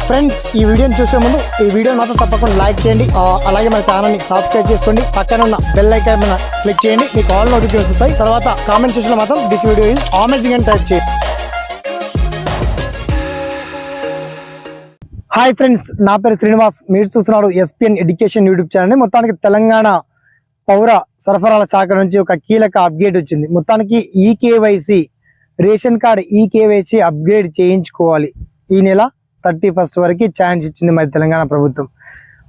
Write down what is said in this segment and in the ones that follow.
Friends, ఈ వీడియోని చూసే ముందు ఈ వీడియో మాత్రం తప్పకుండా లైక్ చేయండి, అలాగే మన ఛానల్ని సబ్స్క్రైబ్ చేసుకోండి. పక్కన ఉన్న బెల్ ఐకాన్ మీద క్లిక్ చేయండి, మీకు ఆల్ నోటిఫికేషన్స్ వస్తాయి. తర్వాత కామెంట్ సెక్షన్లో మాత్రం దిస్ వీడియో ఈజ్ అమేజింగ్ అని టైప్ చేయండి. హాయ్ ఫ్రెండ్స్, నా పేరు శ్రీనివాస్. మీరు చూస్తున్నారు ఎస్పీఎన్ ఎడ్యుకేషన్ యూట్యూబ్ ఛానల్. మొత్తానికి తెలంగాణ పౌర సరఫరాల శాఖ నుంచి ఒక కీలక అప్డేట్ వచ్చింది. మొత్తానికి eKYC ration card eKYC upgrade చేయించుకోవాలి. ఈ నెల 31 వరకు ఛాన్స్ ఇచ్చింది మరి తెలంగాణ ప్రభుత్వం.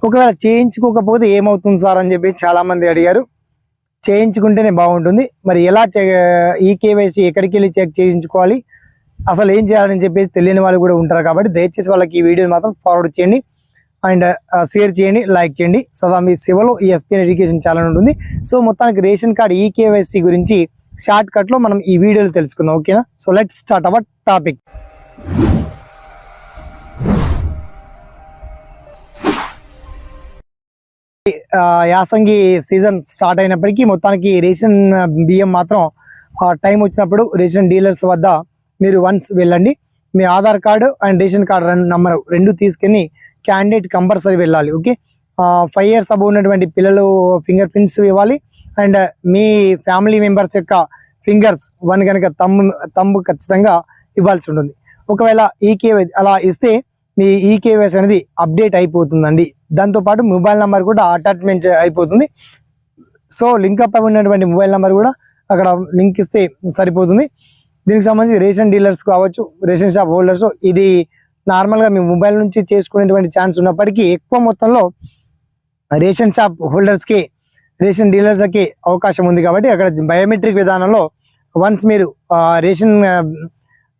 ఒకవేళ చేయించుకోకపోతే ఏమవుతుంది సార్ అని చెప్పి చాలా మంది అడిగారు. చేయించుకుంటేనే బాగుంటుంది. మరి ఎలా ఈకేవైసీ ఎక్కడికి వెళ్ళి చెక్ చేయించుకోవాలి, అసలు ఏం చేయాలని చెప్పేసి తెలియని వాళ్ళు కూడా ఉంటారు. కాబట్టి దయచేసి వాళ్ళకి ఈ వీడియోని మాత్రం ఫార్వర్డ్ చేయండి అండ్ షేర్ చేయండి, లైక్ చేయండి. సదా మీ సేవలో ఈ ఎస్పీఎన్ ఎడ్యుకేషన్ ఛానల్ ఉంటుంది. సో మొత్తానికి రేషన్ కార్డ్ ఈకేవైసీ గురించి షార్ట్ కట్ లో మనం ఈ వీడియోలో తెలుసుకుందాం. ఓకేనా? So let's start our topic. యాసంగి సీజన్ స్టార్ట్ అయినప్పటికీ మొత్తానికి రేషన్ బియ్యం మాత్రం టైం వచ్చినప్పుడు రేషన్ డీలర్స్ వద్ద మీరు వన్స్ వెళ్ళండి. మీ Aadhaar card and ration card number రెండు తీసుకుని క్యాండిడేట్ కంపల్సరీ వెళ్ళాలి. ఓకే, 5 years అబౌవ్ ఉన్నటువంటి పిల్లలు ఫింగర్ ప్రింట్స్ ఇవ్వాలి. అండ్ మీ ఫ్యామిలీ మెంబర్స్ యొక్క ఫింగర్స్ వన్ కనుక తంబు ఖచ్చితంగా ఇవ్వాల్సి ఉంటుంది. ఒకవేళ ఈకేవైసీ అలా ఇస్తే మీ ఈకేవైసీ అనేది అప్డేట్ అయిపోతుందండి. దాంతోపాటు మొబైల్ నెంబర్ కూడా అటాచ్మెంట్ అయిపోతుంది. సో లింక్ అప్ ఉన్నటువంటి మొబైల్ నెంబర్ కూడా అక్కడ లింక్ ఇస్తే సరిపోతుంది. దీనికి సంబంధించి రేషన్ డీలర్స్ కావచ్చు, రేషన్ షాప్ హోల్డర్స్, ఇది నార్మల్గా మీ మొబైల్ నుంచి చేసుకునేటువంటి ఛాన్స్ ఉన్నప్పటికీ ఎక్కువ మొత్తంలో రేషన్ షాప్ హోల్డర్స్కి, రేషన్ డీలర్స్కి అవకాశం ఉంది. కాబట్టి అక్కడ బయోమెట్రిక్ విధానంలో వన్స్ మీరు రేషన్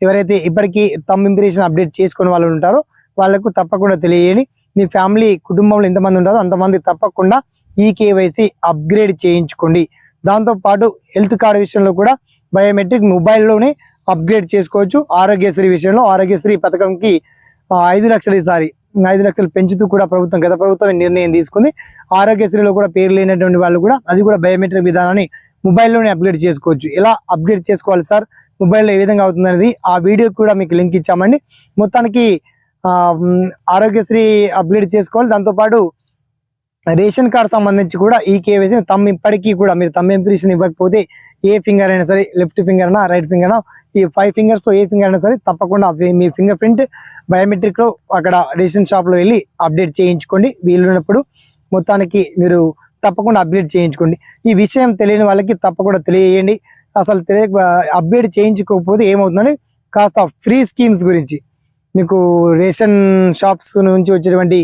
ఎవరైతే ఇప్పటికీ థంబ్ ఇంప్రెషన్ అప్డేట్ చేసుకునే వాళ్ళు ఉంటారో వాళ్ళకు తప్పకుండా తెలియజేయండి. మీ ఫ్యామిలీ కుటుంబంలో ఎంతమంది ఉంటారో అంతమంది తప్పకుండా ఈకేవైసీ అప్గ్రేడ్ చేయించుకోండి. దాంతోపాటు హెల్త్ కార్డు విషయంలో కూడా బయోమెట్రిక్ మొబైల్లోనే అప్గ్రేడ్ చేసుకోవచ్చు. ఆరోగ్యశ్రీ విషయంలో ఆరోగ్యశ్రీ పథకంకి 5 లక్షలు ఈసారి 5 లక్షలు పెంచుతూ కూడా గత ప్రభుత్వం నిర్ణయం తీసుకుంది. ఆరోగ్యశ్రీలో కూడా పేరు లేనటువంటి వాళ్ళు కూడా అది కూడా బయోమెట్రిక్ విధానాన్ని మొబైల్లోనే అప్గ్రేడ్ చేసుకోవచ్చు. ఎలా అప్గ్రేడ్ చేసుకోవాలి సార్, మొబైల్లో ఏ విధంగా అవుతుంది అనేది ఆ వీడియోకి కూడా మీకు లింక్ ఇచ్చామండి. మొత్తానికి ఆరోగ్యశ్రీ అప్గ్రేడ్ చేసుకోవాలి. దాంతోపాటు రేషన్ కార్డు సంబంధించి కూడా ఈకేవైసీ ఇప్పటికీ కూడా మీరు థంబ్ ఇంప్రెషన్ ఇవ్వకపోతే ఏ ఫింగర్ అయినా సరే, లెఫ్ట్ ఫింగర్ అయినా రైట్ ఫింగర్ అయినా, ఈ 5 fingers తో ఏ ఫింగర్ అయినా సరే తప్పకుండా మీ ఫింగర్ ప్రింట్ బయోమెట్రిక్ లో అక్కడ రేషన్ షాప్ లో వెళ్ళి అప్డేట్ చేయించుకోండి. వీలున్నప్పుడు మొత్తానికి మీరు తప్పకుండా అప్డేట్ చేయించుకోండి. ఈ విషయం తెలియని వాళ్ళకి తప్పకుండా తెలియజేయండి. అసలు అప్డేట్ చేయించుకోకపోతే ఏమవుతుందని కాస్త ఫ్రీ స్కీమ్స్ గురించి మీకు రేషన్ షాప్స్ నుంచి వచ్చేటువంటి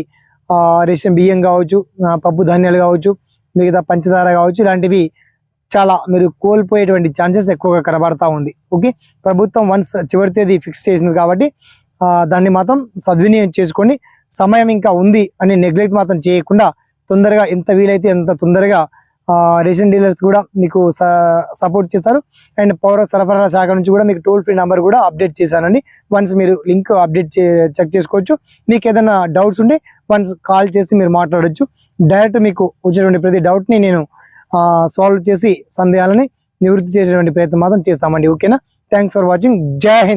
రేషన్ బియ్యం కావచ్చు, పప్పు ధాన్యాలు కావచ్చు, మిగతా పంచదార కావచ్చు, ఇలాంటివి చాలా మీరు కోల్పోయేటువంటి ఛాన్సెస్ ఎక్కువగా కనబడతా ఉంది. ఓకే, ప్రభుత్వం వన్స్ చివరి తేదీ ఫిక్స్ చేసింది కాబట్టి దాన్ని మాత్రం సద్వినియోగం చేసుకోండి. సమయం ఇంకా ఉంది అని నెగ్లెక్ట్ మాత్రం చేయకుండా తొందరగా ఎంత వీలైతే అంత తొందరగా రేషన్ డీలర్స్ కూడా మీకు సపోర్ట్ చేస్తారు. అండ్ పౌర సరఫరాల శాఖ నుంచి కూడా మీకు టోల్ ఫ్రీ నెంబర్ కూడా అప్డేట్ చేశానండి. వన్స్ మీరు లింక్ అప్డేట్ చెక్ చేసుకోవచ్చు. మీకు ఏదైనా డౌట్స్ ఉంటే వన్స్ కాల్ చేసి మీరు మాట్లాడవచ్చు. డైరెక్ట్ మీకు వచ్చేటువంటి ప్రతి డౌట్ని నేను సాల్వ్ చేసి సందేహాలని నివృత్తి చేసేటువంటి ప్రయత్నం మాత్రం చేస్తామండి. ఓకేనా? Thanks for watching. జై హింద్.